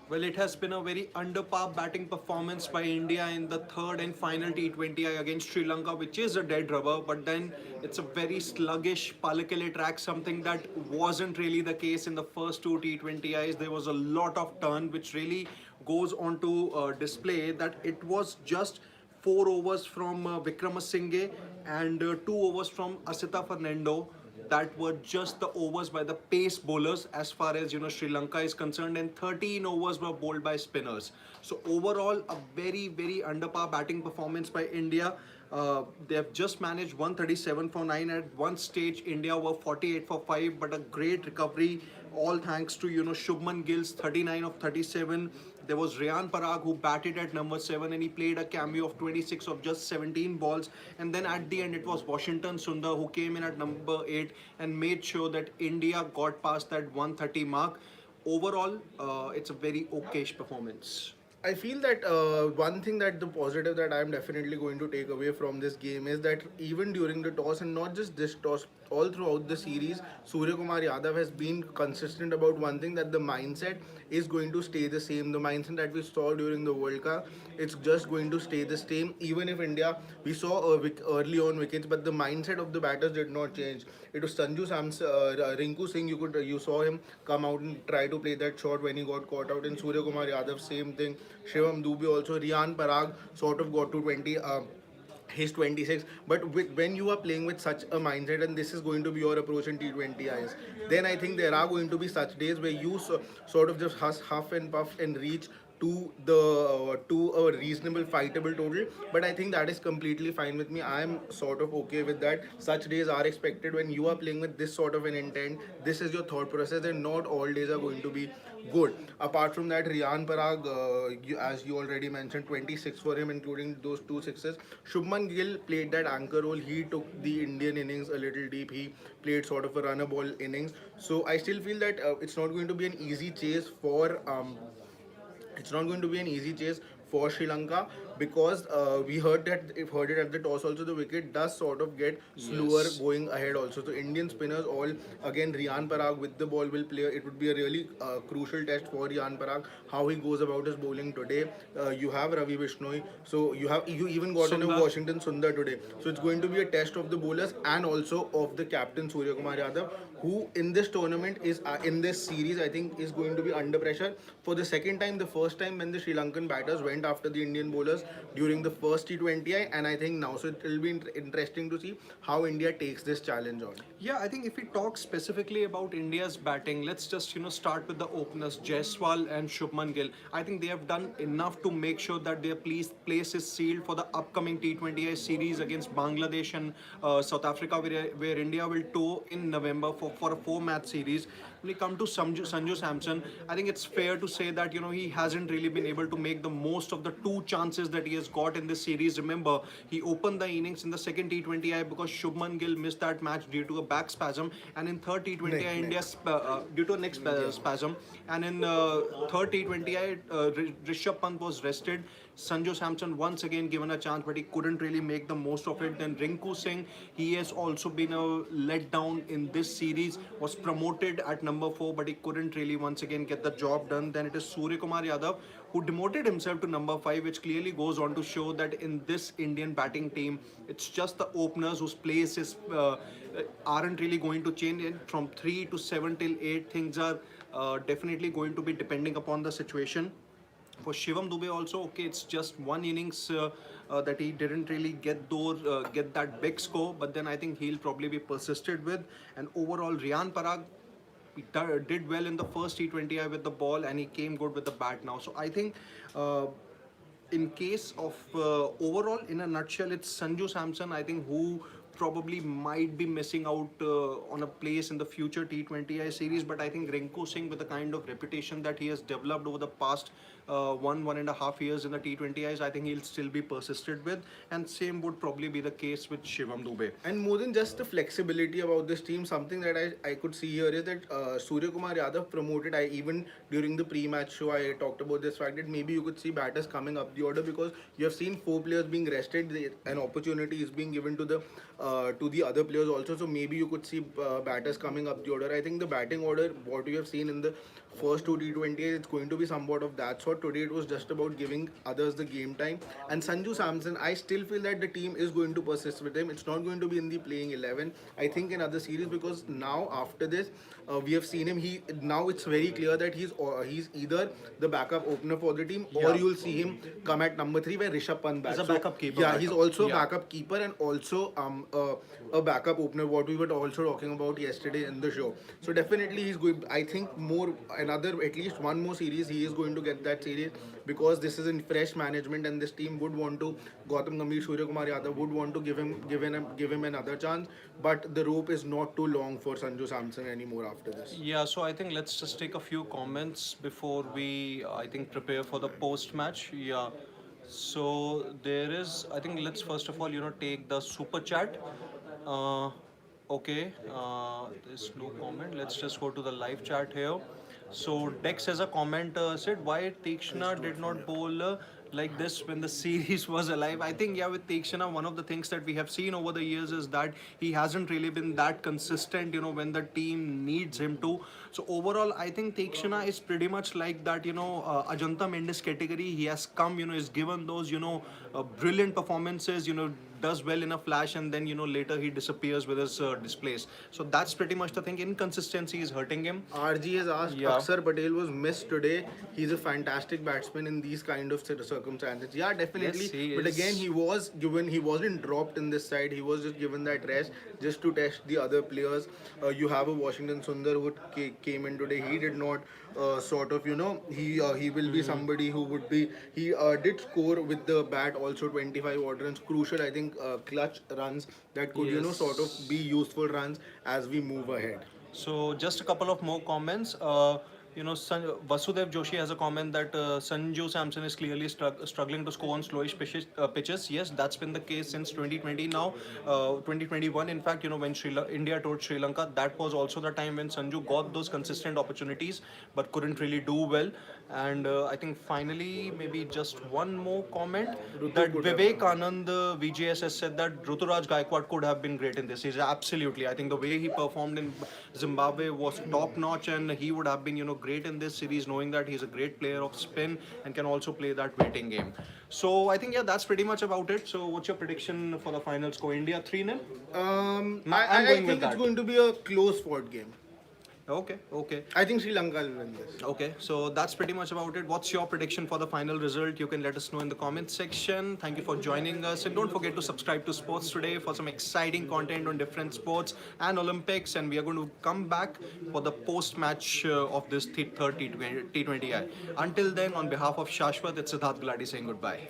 Well, it has been a very under par batting performance by India in the third and final T20I against Sri Lanka, which is a dead rubber. But then it's a very sluggish Palakele track, something that wasn't really the case in the first two T20Is. There was a lot of turn, which really goes on to display that it was just 4 overs from Vikramasinghe and 2 overs from Asita Fernando that were just the overs by the pace bowlers as far as Sri Lanka is concerned, and 13 overs were bowled by spinners. So overall, a very under par batting performance by India. They have just managed 137 for 9. At one stage India were 48 for 5, but a great recovery, all thanks to Shubman Gill's 39 of 37. There was Ryan Parag who batted at number 7 and he played a cameo of 26 of just 17 balls. And then at the end it was Washington Sundar who came in at number 8 and made sure that India got past that 130 mark. Overall, it's a very okayish performance. I feel that one thing that the positive that I'm definitely going to take away from this game is that even during the toss, and not just this toss, all throughout the series, Surya Kumar Yadav has been consistent about one thing, that the mindset is going to stay the same. The mindset that we saw during the World Cup, it's just going to stay the same. Even if India, we saw early on wickets, but the mindset of the batters did not change. It was Sanju Samson, Rinku Singh. You saw him come out and try to play that shot when he got caught out. And Surya Kumar Yadav, same thing. Shivam Dube also. Riyan Parag sort of got to 20. He's 26, but when you are playing with such a mindset and this is going to be your approach in T20Is, then I think there are going to be such days where you sort of just huff and puff and reach to a reasonable fightable total. But I think that is completely fine with me. I am sort of okay with that. Such days are expected when you are playing with this sort of an intent. This is your thought process, and not all days are going to be good. Apart from that, Riyan Parag, as you already mentioned, 26 for him, including those two sixes. Shubman Gill played that anchor role. He took the Indian innings a little deep. He played sort of a runner ball innings. So I still feel that it's not going to be an easy chase for Sri Lanka, because we heard that if heard it at the toss also, the wicket does sort of get slower. Yes. Going ahead also. So Indian spinners all, again, Riyan Parag with the ball will play. It would be a really crucial test for Riyan Parag, how he goes about his bowling today. You have Ravi Bishnoi, so you even got in a Washington Sundar today. So it's going to be a test of the bowlers and also of the captain Surya Kumar Yadav, who in this tournament is in this series I think is going to be under pressure for the second time. The first time when the Sri Lankan batters went after the Indian bowlers during the first T20I, and I think now, so it will be interesting to see how India takes this challenge on. Yeah, I think if we talk specifically about India's batting, let's just start with the openers, Jaiswal and Shubman Gill. I think they have done enough to make sure that their place is sealed for the upcoming T20I series against Bangladesh and South Africa, where India will tour in November for a 4-match series. When we come to Sanju Samson, I think it's fair to say that he hasn't really been able to make the most of the 2 chances that he has got in this series. Remember, he opened the innings in the second T20I because Shubman Gill missed that match due to a back spasm, and in third T20I India due to a neck spasm, and in third T20I Rishabh Pant was rested. Sanju Samson once again given a chance, but he couldn't really make the most of it. Then Rinku Singh, he has also been a letdown in this series, was promoted at number 4, but he couldn't really once again get the job done. Then it is Surya Kumar Yadav, who demoted himself to number 5, which clearly goes on to show that in this Indian batting team, it's just the openers whose place is aren't really going to change. And from 3 to 7 till 8, things are definitely going to be depending upon the situation. For Shivam Dube also, okay, it's just one innings that he didn't really get that big score, but then I think he'll probably be persisted with. And overall, Riyan Parag, he did well in the first T20I with the ball, and he came good with the bat now. So I think in case of overall, in a nutshell, it's Sanju Samson, I think, who probably might be missing out on a place in the future T20I series. But I think Rinku Singh, with the kind of reputation that he has developed over the past 1.5 years in the T20Is, I think he'll still be persisted with, and same would probably be the case with Shivam Dube. And more than just the flexibility about this team, something that I could see here is that Surya Kumar Yadav promoted. Even during the pre-match show, I talked about this fact that maybe you could see batters coming up the order, because you have seen 4 players being rested. An opportunity is being given to the other players also. So maybe you could see batters coming up the order. I think the batting order, what you have seen in the first two T20Is, it's going to be somewhat of that sort. Today it was just about giving others the game time. And Sanju Samson, I still feel that the team is going to persist with him. It's not going to be in the playing 11. I think in other series, because now after this, we have seen him. He now it's very clear that he's either the backup opener for the team, or Yeah. you'll see him come at number 3 where Rishabh Pant back. He's a backup keeper, Yeah, he's backup. also a Yeah. backup keeper and also a backup opener. What we were also talking about yesterday in the show. So definitely he's going. I think more another at least one more series he is going to get that series, because this is in fresh management and this team would want to. Gautam Gambhir, Surya Kumar Yadav would want to give him another chance, but the rope is not too long for Sanju Samson anymore after this. Yeah, so I think let's just take a few comments before we, I think, prepare for the post match. Yeah. So there is, I think, let's first of all, take the super chat. Uh, okay, there's no comment. Let's just go to the live chat here. So Dex has a comment said, why Tikshna did not bowl like this when the series was alive. I think, yeah, with Tikshna, one of the things that we have seen over the years is that he hasn't really been that consistent, when the team needs him to. So overall, I think Tikshna is pretty much like that, Ajanta Mendes category. He has come, is given those, brilliant performances, does well in a flash, and then later he disappears with his displays. So that's pretty much the thing. Inconsistency is hurting him. RG has asked, Yeah. Akshar Patel was missed today. He's a fantastic batsman in these kind of circumstances. Yeah, definitely. Yes, he but is. again, he wasn't dropped in this side. He was just given that rest just to test the other players. You have a Washington Sundar who came in today. He did not he will be somebody who would be. He did score with the bat also 25 odd runs. Crucial, I think, clutch runs that could Yes. sort of be useful runs as we move ahead. So just a couple of more comments. Vasudev Joshi has a comment that Sanju Samson is clearly struggling to score on slowish pitches. Yes, that's been the case since 2020 now. 2021, in fact, when India toured Sri Lanka, that was also the time when Sanju got those consistent opportunities but couldn't really do well. And I think finally, maybe just one more comment that could have Vivek Anand VGS has said that Ruturaj Gaikwad could have been great in this series. Absolutely. I think the way he performed in Zimbabwe was top notch, and he would have been, great in this series, knowing that he's a great player of spin and can also play that waiting game. So I think, yeah, that's pretty much about it. So what's your prediction for the final score? India 3-0? I'm I going with think it's that. going to be a close fought game. Okay. I think Sri Lanka will win this. Okay, so that's pretty much about it. What's your prediction for the final result? You can let us know in the comment section. Thank you for joining us. And don't forget to subscribe to Sports Today for some exciting content on different sports and Olympics. And we are going to come back for the post-match of this third T20I. Until then, on behalf of Shashwat, it's Siddharth Gulati saying goodbye.